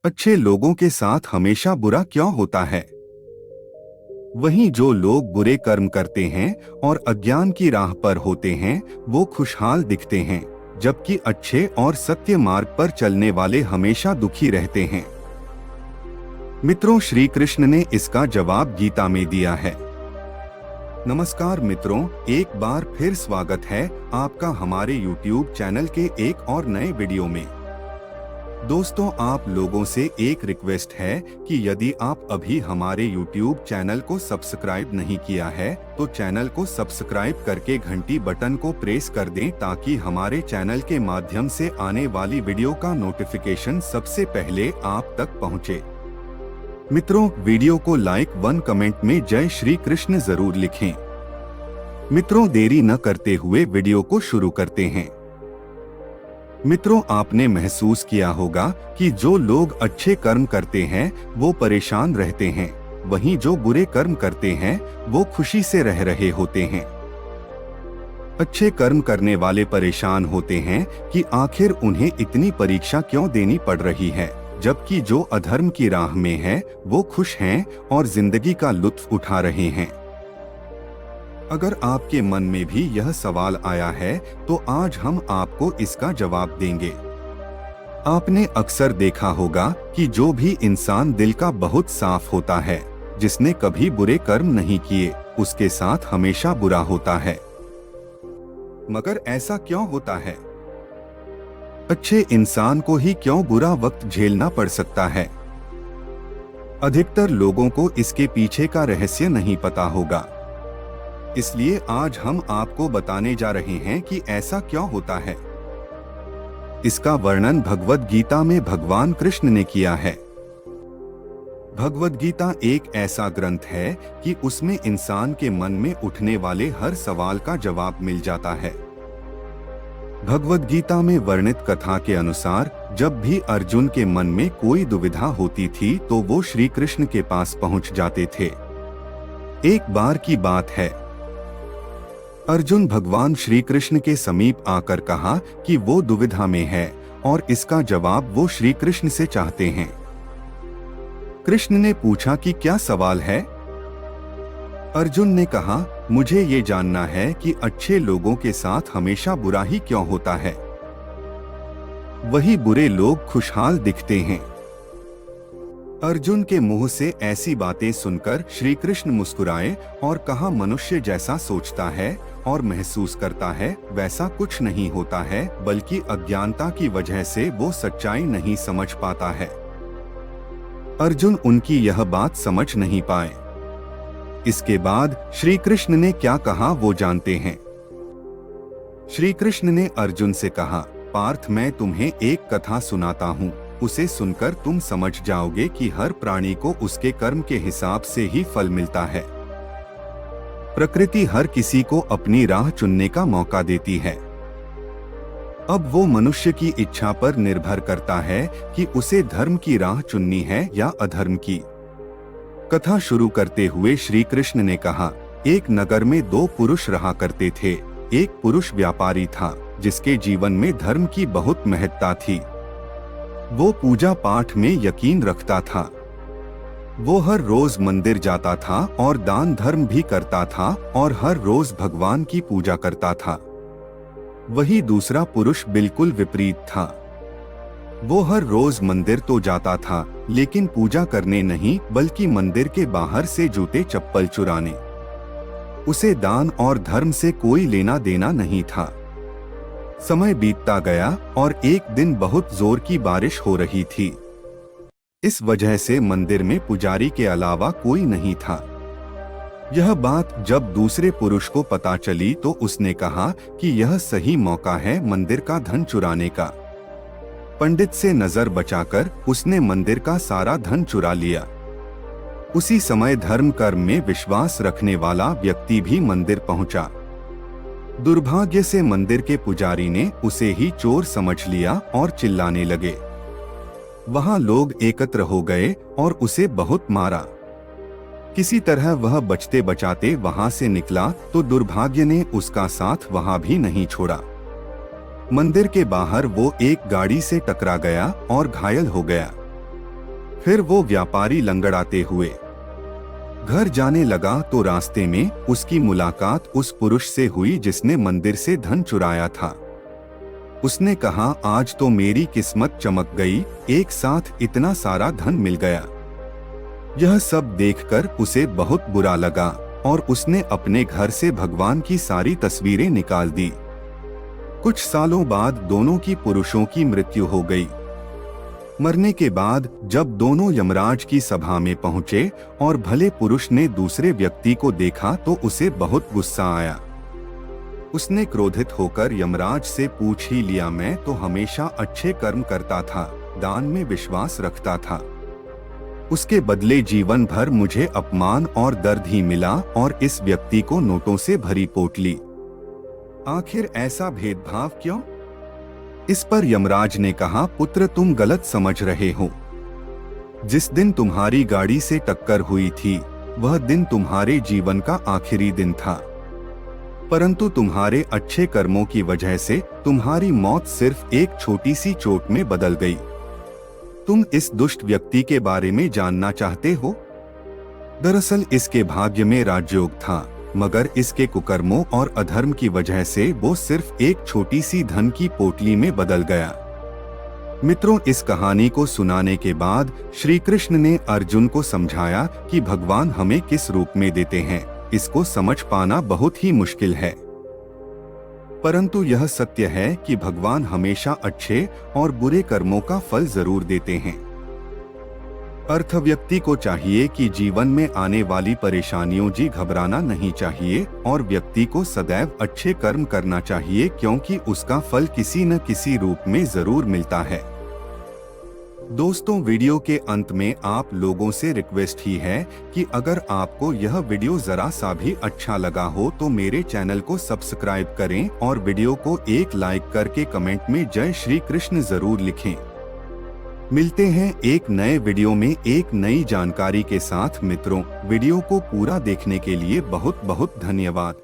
अच्छे लोगों के साथ हमेशा बुरा क्यों होता है? वहीं जो लोग बुरे कर्म करते हैं और अज्ञान की राह पर होते हैं, वो खुशहाल दिखते हैं, जबकि अच्छे और सत्य मार्ग पर चलने वाले हमेशा दुखी रहते हैं। मित्रों, श्री कृष्ण ने इसका जवाब गीता में दिया है। नमस्कार मित्रों, एक बार फिर स्वागत है आपका हमारे YouTube चैनल के एक और नए वीडियो में। दोस्तों, आप लोगों से एक रिक्वेस्ट है कि यदि आप अभी हमारे YouTube चैनल को सब्सक्राइब नहीं किया है तो चैनल को सब्सक्राइब करके घंटी बटन को प्रेस कर दें ताकि हमारे चैनल के माध्यम से आने वाली वीडियो का नोटिफिकेशन सबसे पहले आप तक पहुंचे। मित्रों, वीडियो को लाइक 1 कमेंट में जय श्री कृष्ण जरूर लिखें। मित्रों, देरी न करते हुए वीडियो को शुरू करते हैं। मित्रों, आपने महसूस किया होगा कि जो लोग अच्छे कर्म करते हैं वो परेशान रहते हैं, वहीं जो बुरे कर्म करते हैं वो खुशी से रह रहे होते हैं। अच्छे कर्म करने वाले परेशान होते हैं कि आखिर उन्हें इतनी परीक्षा क्यों देनी पड़ रही है, जबकि जो अधर्म की राह में है वो खुश हैं और जिंदगी का लुत्फ उठा रहे हैं। अगर आपके मन में भी यह सवाल आया है तो आज हम आपको इसका जवाब देंगे। आपने अक्सर देखा होगा कि जो भी इंसान दिल का बहुत साफ होता है, जिसने कभी बुरे कर्म नहीं किए, उसके साथ हमेशा बुरा होता है। मगर ऐसा क्यों होता है? अच्छे इंसान को ही क्यों बुरा वक्त झेलना पड़ सकता है? अधिकतर लोगों को इसके पीछे का रहस्य नहीं पता होगा। इसलिए आज हम आपको बताने जा रहे हैं कि ऐसा क्यों होता है। इसका वर्णन भगवद गीता में भगवान कृष्ण ने किया है। भगवद गीता एक ऐसा ग्रंथ है कि उसमें इंसान के मन में उठने वाले हर सवाल का जवाब मिल जाता है। भगवद गीता में वर्णित कथा के अनुसार जब भी अर्जुन के मन में कोई दुविधा होती थी तो वो श्री कृष्ण के पास पहुंच जाते थे। एक बार की बात है, अर्जुन भगवान श्री कृष्ण के समीप आकर कहा कि वो दुविधा में है और इसका जवाब वो श्री कृष्ण से चाहते हैं। कृष्ण ने पूछा कि क्या सवाल है? अर्जुन ने कहा, मुझे ये जानना है कि अच्छे लोगों के साथ हमेशा बुरा ही क्यों होता है, वही बुरे लोग खुशहाल दिखते हैं। अर्जुन के मुंह से ऐसी बातें सुनकर श्री कृष्ण मुस्कुराए और कहा, मनुष्य जैसा सोचता है और महसूस करता है वैसा कुछ नहीं होता है, बल्कि अज्ञानता की वजह से वो सच्चाई नहीं समझ पाता है। अर्जुन उनकी यह बात समझ नहीं पाए। इसके बाद श्री कृष्ण ने क्या कहा वो जानते हैं। श्री कृष्ण ने अर्जुन से कहा, पार्थ, मैं तुम्हें एक कथा सुनाता हूँ, उसे सुनकर तुम समझ जाओगे कि हर प्राणी को उसके कर्म के हिसाब से ही फल मिलता है। प्रकृति हर किसी को अपनी राह चुनने का मौका देती है। अब वो मनुष्य की इच्छा पर निर्भर करता है कि उसे धर्म की राह चुननी है या अधर्म की। कथा शुरू करते हुए श्री कृष्ण ने कहा, एक नगर में 2 पुरुष रहा करते थे। एक पुरुष व्यापारी था जिसके जीवन में धर्म की बहुत महत्ता थी। वो पूजा पाठ में यकीन रखता था। वो हर रोज मंदिर जाता था और दान धर्म भी करता था और हर रोज भगवान की पूजा करता था। वही दूसरा पुरुष बिल्कुल विपरीत था। वो हर रोज मंदिर तो जाता था लेकिन पूजा करने नहीं, बल्कि मंदिर के बाहर से जूते चप्पल चुराने। उसे दान और धर्म से कोई लेना देना नहीं था। समय बीतता गया और एक दिन बहुत जोर की बारिश हो रही थी। इस वजह से मंदिर में पुजारी के अलावा कोई नहीं था। यह बात जब दूसरे पुरुष को पता चली तो उसने कहा कि यह सही मौका है मंदिर का धन चुराने का। पंडित से नजर बचाकर उसने मंदिर का सारा धन चुरा लिया। उसी समय धर्म कर्म में विश्वास रखने वाला व्यक्ति भी मंदिर पहुंचा। दुर्भाग्य से मंदिर के पुजारी ने उसे ही चोर समझ लिया और चिल्लाने लगे। वहां लोग एकत्र हो गए और उसे बहुत मारा। किसी तरह वह बचते बचाते वहां से निकला तो दुर्भाग्य ने उसका साथ वहां भी नहीं छोड़ा। मंदिर के बाहर वो एक गाड़ी से टकरा गया और घायल हो गया। फिर वो व्यापारी लंगड़ाते हुए घर जाने लगा तो रास्ते में उसकी मुलाकात उस पुरुष से हुई जिसने मंदिर से धन चुराया था। उसने कहा, आज तो मेरी किस्मत चमक गई, एक साथ इतना सारा धन मिल गया। यह सब देखकर उसे बहुत बुरा लगा और उसने अपने घर से भगवान की सारी तस्वीरें निकाल दी। कुछ सालों बाद दोनों की पुरुषों की मृत्यु हो गई। मरने के बाद जब दोनों यमराज की सभा में पहुंचे और भले पुरुष ने दूसरे व्यक्ति को देखा तो उसे बहुत गुस्सा आया। उसने क्रोधित होकर यमराज से पूछ ही लिया, मैं तो हमेशा अच्छे कर्म करता था, दान में विश्वास रखता था, उसके बदले जीवन भर मुझे अपमान और दर्द ही मिला और इस व्यक्ति को नोटों से भरी पोटली। आखिर ऐसा भेदभाव क्यों? इस पर यमराज ने कहा, पुत्र तुम गलत समझ रहे हो। जिस दिन तुम्हारी गाड़ी से टक्कर हुई थी वह दिन तुम्हारे जीवन का आखिरी दिन था, परंतु तुम्हारे अच्छे कर्मों की वजह से तुम्हारी मौत सिर्फ एक छोटी सी चोट में बदल गई। तुम इस दुष्ट व्यक्ति के बारे में जानना चाहते हो? दरअसल इसके भाग्य में राजयोग था, मगर इसके कुकर्मों और अधर्म की वजह से वो सिर्फ एक छोटी सी धन की पोटली में बदल गया। मित्रों, इस कहानी को सुनाने के बाद श्री कृष्ण ने अर्जुन को समझाया कि भगवान हमें किस रूप में देते हैं, इसको समझ पाना बहुत ही मुश्किल है, परंतु यह सत्य है कि भगवान हमेशा अच्छे और बुरे कर्मों का फल जरूर देते हैं। अर्थ व्यक्ति को चाहिए कि जीवन में आने वाली परेशानियों जी घबराना नहीं चाहिए और व्यक्ति को सदैव अच्छे कर्म करना चाहिए, क्योंकि उसका फल किसी न किसी रूप में जरूर मिलता है। दोस्तों, वीडियो के अंत में आप लोगों से रिक्वेस्ट ही है कि अगर आपको यह वीडियो जरा सा भी अच्छा लगा हो तो मेरे चैनल को सब्सक्राइब करें और वीडियो को एक लाइक करके कमेंट में जय श्री कृष्ण जरूर लिखें। मिलते हैं एक नए वीडियो में एक नई जानकारी के साथ। मित्रों, वीडियो को पूरा देखने के लिए बहुत बहुत धन्यवाद।